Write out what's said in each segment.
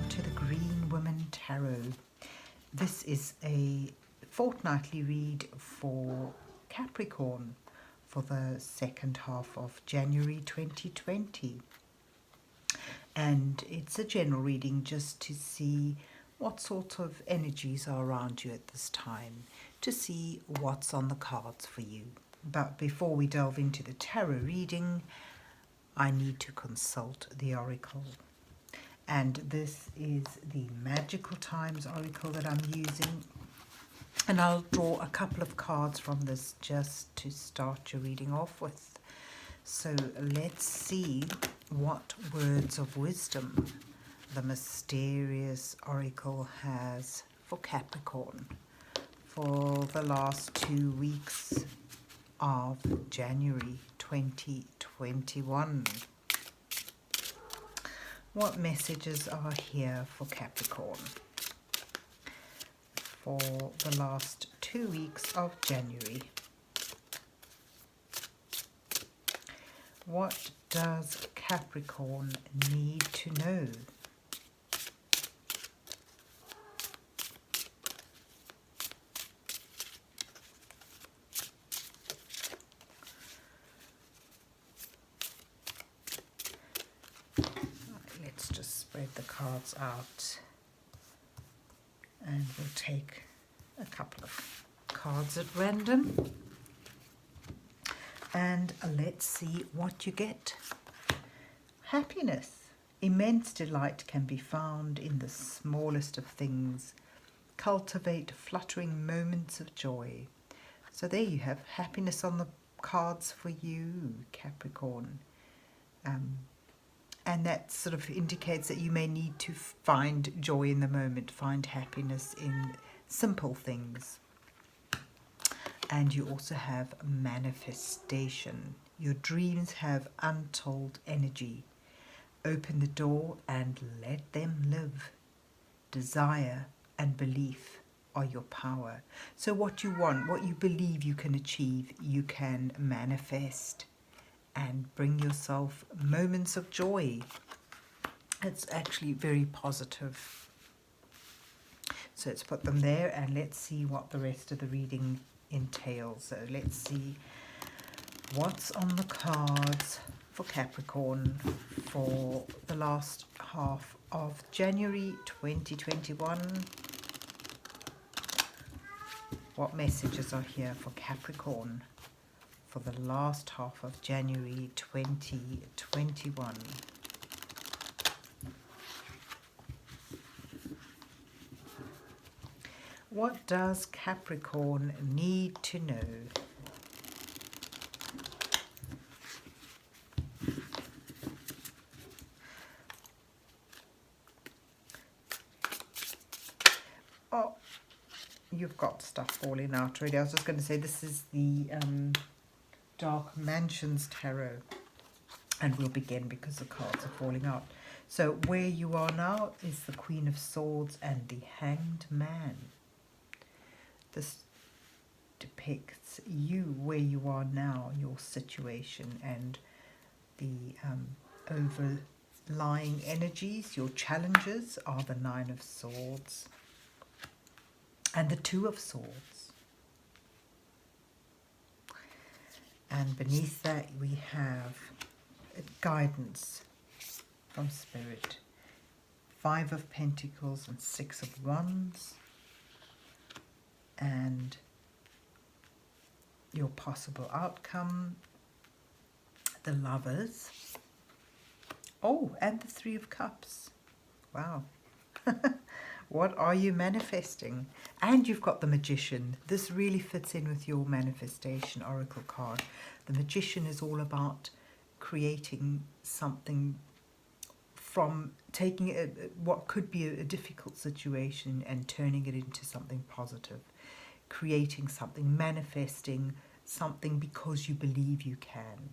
welcome to the Green Woman Tarot. This is a fortnightly read for Capricorn for the second half of January 2020. And it's a general reading just to see what sort of energies are around you at this time, to see what's on the cards for you. But before we delve into the tarot reading, I need to consult the oracle. And this is the Magical Times oracle that I'm using. And I'll draw a couple of cards from this just to start your reading off with. So let's see what words of wisdom the mysterious oracle has for Capricorn for the last 2 weeks of January 2021. What messages are here for Capricorn for the last 2 weeks of January? What does Capricorn need to know? Let's just spread the cards out and we'll take a couple of cards at random. And let's see what you get. Happiness. Immense delight can be found in the smallest of things. Cultivate fluttering moments of joy. So there you have happiness on the cards for you, Capricorn. And that sort of indicates that you may need to find joy in the moment, find happiness in simple things. And you also have manifestation. Your dreams have untold energy. Open the door and let them live. Desire and belief are your power. So what you want, what you believe you can achieve, you can manifest and bring yourself moments of joy. It's actually very positive. So let's put them there and let's see what the rest of the reading entails. So let's see what's on the cards for Capricorn for the last half of January 2021. What messages are here for Capricorn for the last half of January 2021? What does Capricorn need to know? Oh, you've got stuff falling out already. I was just going to say this is the Dark Mansions Tarot. And we'll begin because the cards are falling out. So where you are now is the Queen of Swords and the Hanged Man. This depicts you, where you are now, your situation, and the overlying energies. Your challenges are the Nine of Swords and the Two of Swords. And beneath that we have guidance from Spirit. 5 of Pentacles and 6 of Wands. And your possible outcome, the Lovers. Oh, and the 3 of Cups. Wow. What are you manifesting? And you've got the Magician. This really fits in with your manifestation oracle card. The Magician is all about creating something from taking what could be a difficult situation and turning it into something positive. Creating something, manifesting something because you believe you can.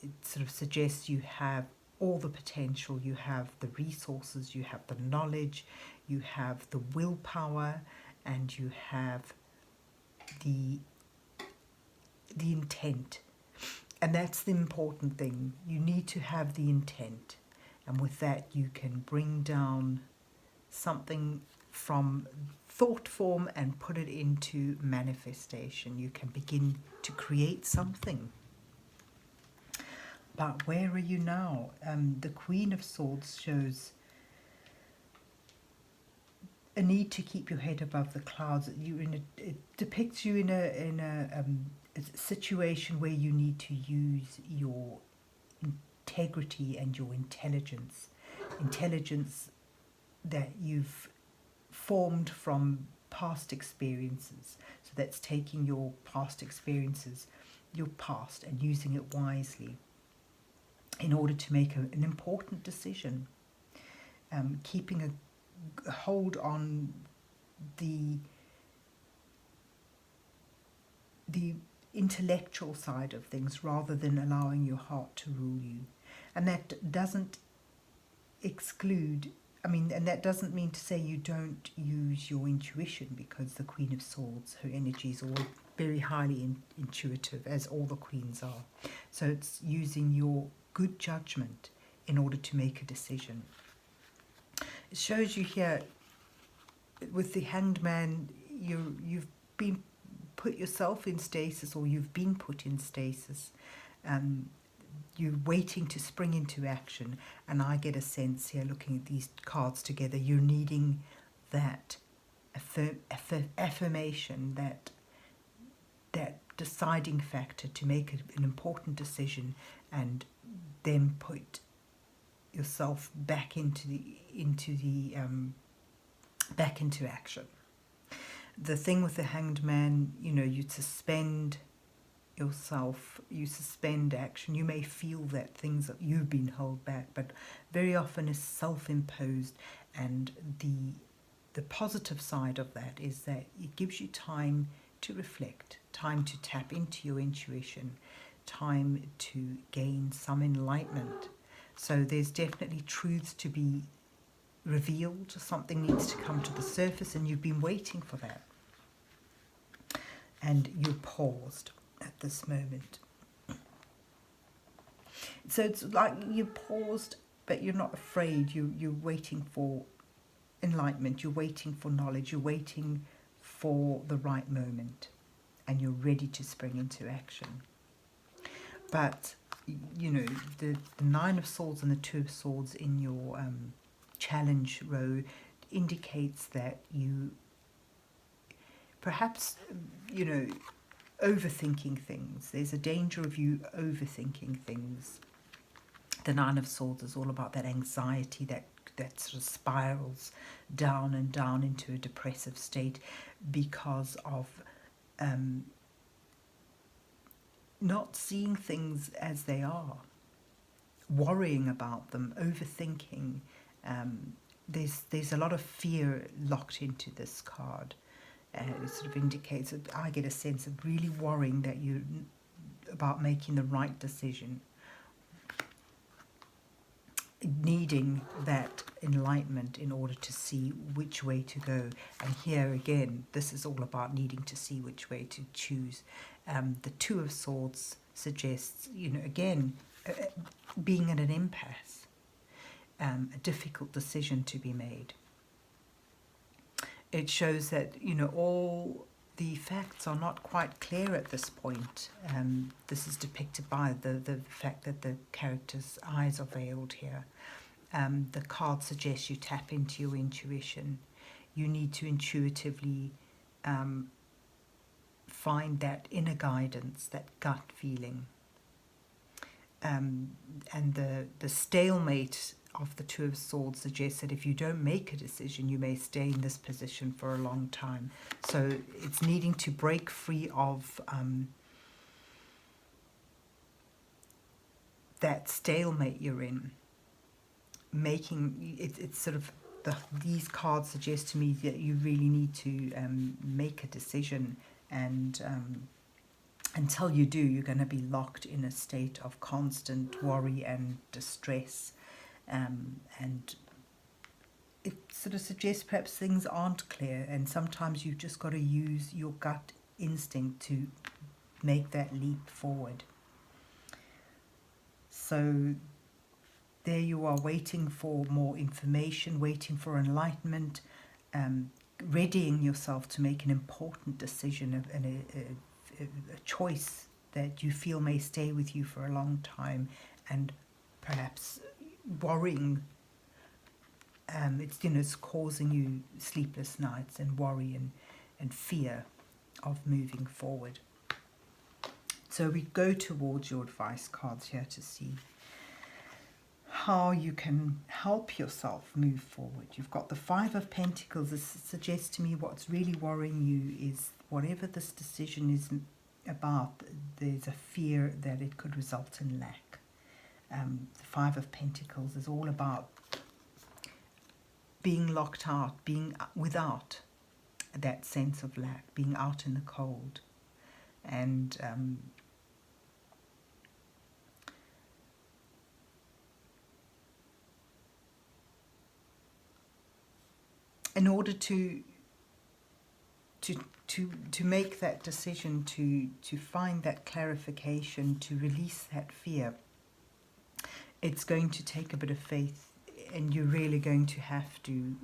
It sort of suggests you have all the potential, you have the resources, you have the knowledge, you have the willpower, and you have the intent. And that's the important thing. You need to have the intent. And with that, you can bring down something from thought form and put it into manifestation. You can begin to create something. But where are you now? The Queen of Swords shows a need to keep your head above the clouds. It depicts you in a situation where you need to use your integrity and your intelligence that you've formed from past experiences. So that's taking your past experiences, your past, and using it wisely in order to make an important decision. Keeping a hold on the intellectual side of things rather than allowing your heart to rule you. And that doesn't exclude, and that doesn't mean to say you don't use your intuition, because the Queen of Swords, her energy is all very highly intuitive, as all the queens are. So it's using your good judgment in order to make a decision. It shows you here with the Hanged Man, you've been put yourself in stasis, or you've been put in stasis. You're waiting to spring into action, and I get a sense here, looking at these cards together, you're needing that affirmation, that deciding factor to make an important decision, and then put yourself back into action. The thing with the Hanged Man, you suspend yourself, you suspend action. You may feel that things that you've been held back, but very often is self-imposed. And the positive side of that is that it gives you time to reflect, time to tap into your intuition, time to gain some enlightenment. So there's definitely truths to be revealed. Something needs to come to the surface, and you've been waiting for that. And you're paused at this moment. So it's like you're paused, but you're not afraid. You're waiting for enlightenment. You're waiting for knowledge. You're waiting for the right moment, and you're ready to spring into action. But the Nine of Swords and the Two of Swords in your challenge row indicates that you perhaps overthinking things. There's a danger of you overthinking things. The Nine of Swords is all about that anxiety that sort of spirals down and down into a depressive state because of not seeing things as they are, worrying about them, overthinking. There's a lot of fear locked into this card. It sort of indicates that I get a sense of really worrying that you about making the right decision, needing that enlightenment in order to see which way to go. And here again, this is all about needing to see which way to choose. The Two of Swords suggests, again, being at an impasse, a difficult decision to be made. It shows that, all the facts are not quite clear at this point. This is depicted by the fact that the character's eyes are veiled here. The card suggests you tap into your intuition. You need to intuitively find that inner guidance, that gut feeling. And the stalemate of the Two of Swords suggests that if you don't make a decision, you may stay in this position for a long time. So it's needing to break free of that stalemate you're in. It's sort of these cards suggest to me that you really need to make a decision, and until you do, you're going to be locked in a state of constant worry and distress. And it sort of suggests perhaps things aren't clear, and sometimes you've just got to use your gut instinct to make that leap forward. So there you are waiting for more information, waiting for enlightenment, readying yourself to make an important decision and a choice that you feel may stay with you for a long time, and perhaps worrying. It's causing you sleepless nights and worry and fear of moving forward. So we go towards your advice cards here to see how you can help yourself move forward. You've got the Five of Pentacles. This suggests to me what's really worrying you is whatever this decision is about, there's a fear that it could result in lack. The Five of Pentacles is all about being locked out, being without that sense of lack, being out in the cold. And in order to make that decision, to find that clarification, to release that fear, it's going to take a bit of faith, and you're really going to have to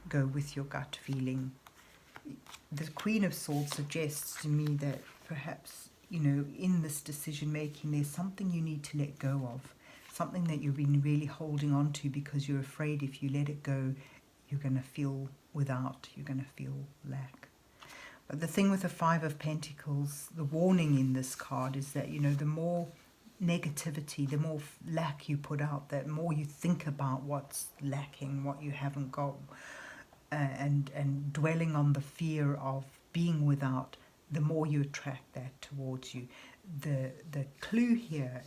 go with your gut feeling. The Queen of Swords suggests to me that perhaps, in this decision making, there's something you need to let go of, something that you've been really holding on to because you're afraid if you let it go, you're going to feel without, you're going to feel lack. But the thing with the Five of Pentacles, the warning in this card is that, the more negativity, the more lack you put out, the more you think about what's lacking, what you haven't got, and dwelling on the fear of being without, the more you attract that towards you. The clue here,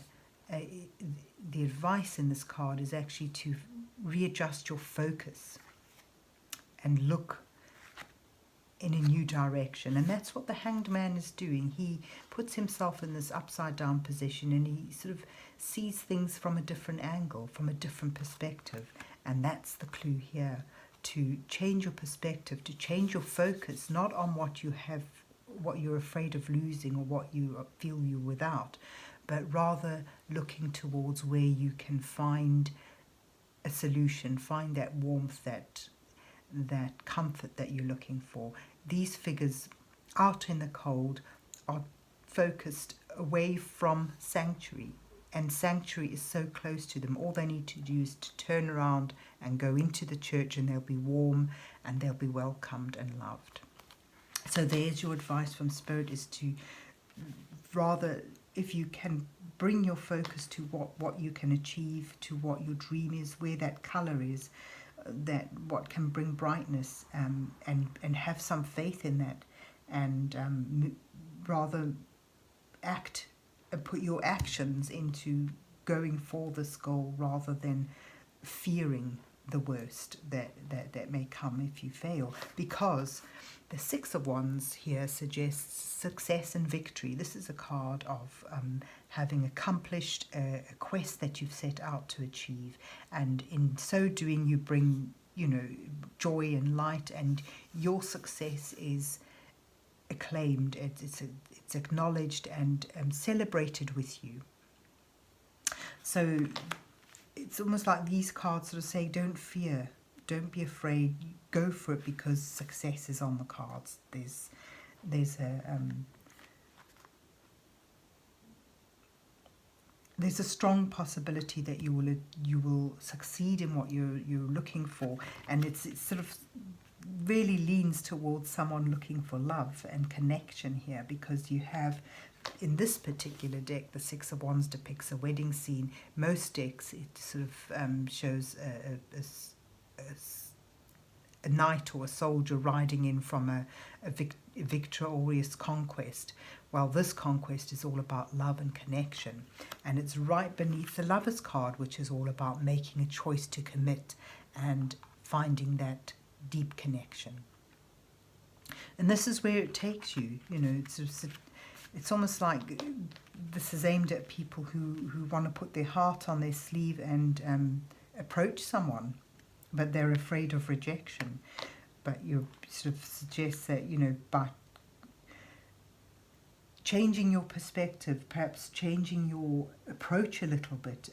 the advice in this card is actually to readjust your focus and look in a new direction. And that's what the Hanged Man is doing. He puts himself in this upside down position, and he sort of sees things from a different angle, from a different perspective. And that's the clue here, to change your perspective, to change your focus, not on what you have, what you're afraid of losing or what you feel you're without, but rather looking towards where you can find a solution, find that warmth, that comfort that you're looking for. These figures out in the cold are focused away from sanctuary, and sanctuary is so close to them. All they need to do is to turn around and go into the church, and they'll be warm and they'll be welcomed and loved. So there's your advice from Spirit, is to rather, if you can, bring your focus to what you can achieve, to what your dream is, where that colour is, that what can bring brightness, and have some faith in that, and rather put your actions into going for this goal, rather than fearing the worst that may come if you fail. Because the Six of Wands here suggests success and victory. This is a card of having accomplished a quest that you've set out to achieve, and in so doing you bring, joy and light, and your success is acclaimed, it's acknowledged and celebrated with you. So it's almost like these cards sort of say, don't fear, don't be afraid, go for it, because success is on the cards. There's a strong possibility that you will succeed in what you're looking for, and it sort of really leans towards someone looking for love and connection here, because you have, in this particular deck, the Six of Wands depicts a wedding scene. Most decks, it sort of shows a knight or a soldier riding in from a victorious conquest. Well, this conquest is all about love and connection, and it's right beneath the Lover's card, which is all about making a choice to commit and finding that deep connection. And this is where it takes you. It's almost like this is aimed at people who want to put their heart on their sleeve and approach someone, but they're afraid of rejection. But you sort of suggest that, by changing your perspective, perhaps changing your approach a little bit,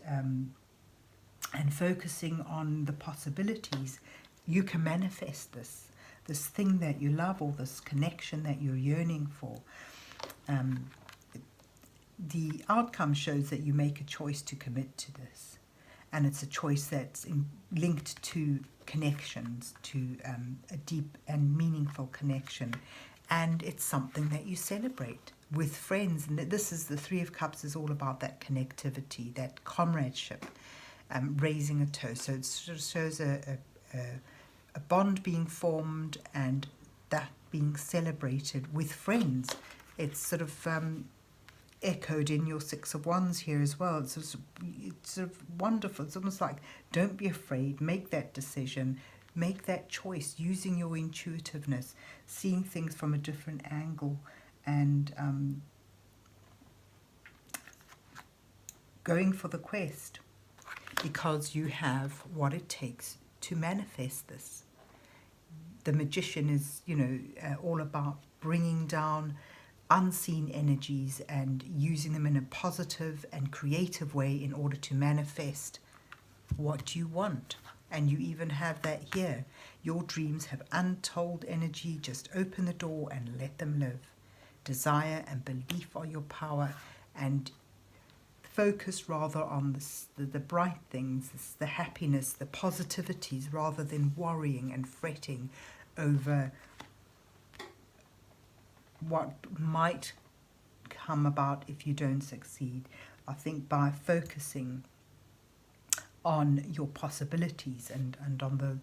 and focusing on the possibilities, you can manifest this thing that you love, or this connection that you're yearning for. The outcome shows that you make a choice to commit to this, and it's a choice that's linked to connections, to a deep and meaningful connection, and it's something that you celebrate with friends. And this is the Three of Cups is all about that connectivity, that comradeship, raising a toast. So it sort of shows a bond being formed, and that being celebrated with friends. It's sort of echoed in your Six of Wands here as well. It's sort of wonderful. It's almost like, don't be afraid, make that decision, make that choice, using your intuitiveness, seeing things from a different angle, and going for the quest, because you have what it takes to manifest this. The Magician is, all about bringing down unseen energies and using them in a positive and creative way in order to manifest what you want. And you even have that here. Your dreams have untold energy. Just open the door and let them live. Desire and belief are your power, and focus rather on the bright things, the happiness, the positivities, rather than worrying and fretting over what might come about if you don't succeed. I think by focusing on your possibilities and on the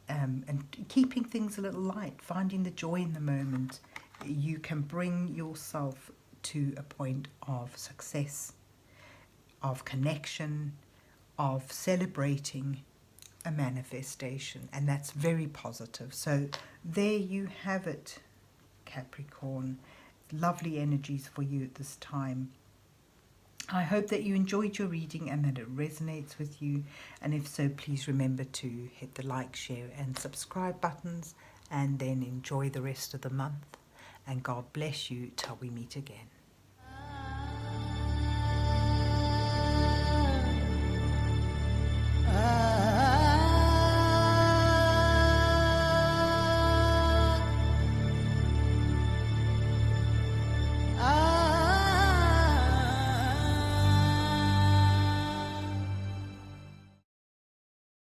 and keeping things a little light, finding the joy in the moment, you can bring yourself to a point of success, of connection, of celebrating a manifestation, and that's very positive. So there you have it, Capricorn. Lovely energies for you at this time. I hope that you enjoyed your reading and that it resonates with you, and if so, please remember to hit the like, share and subscribe buttons, and then enjoy the rest of the month, and God bless you till we meet again.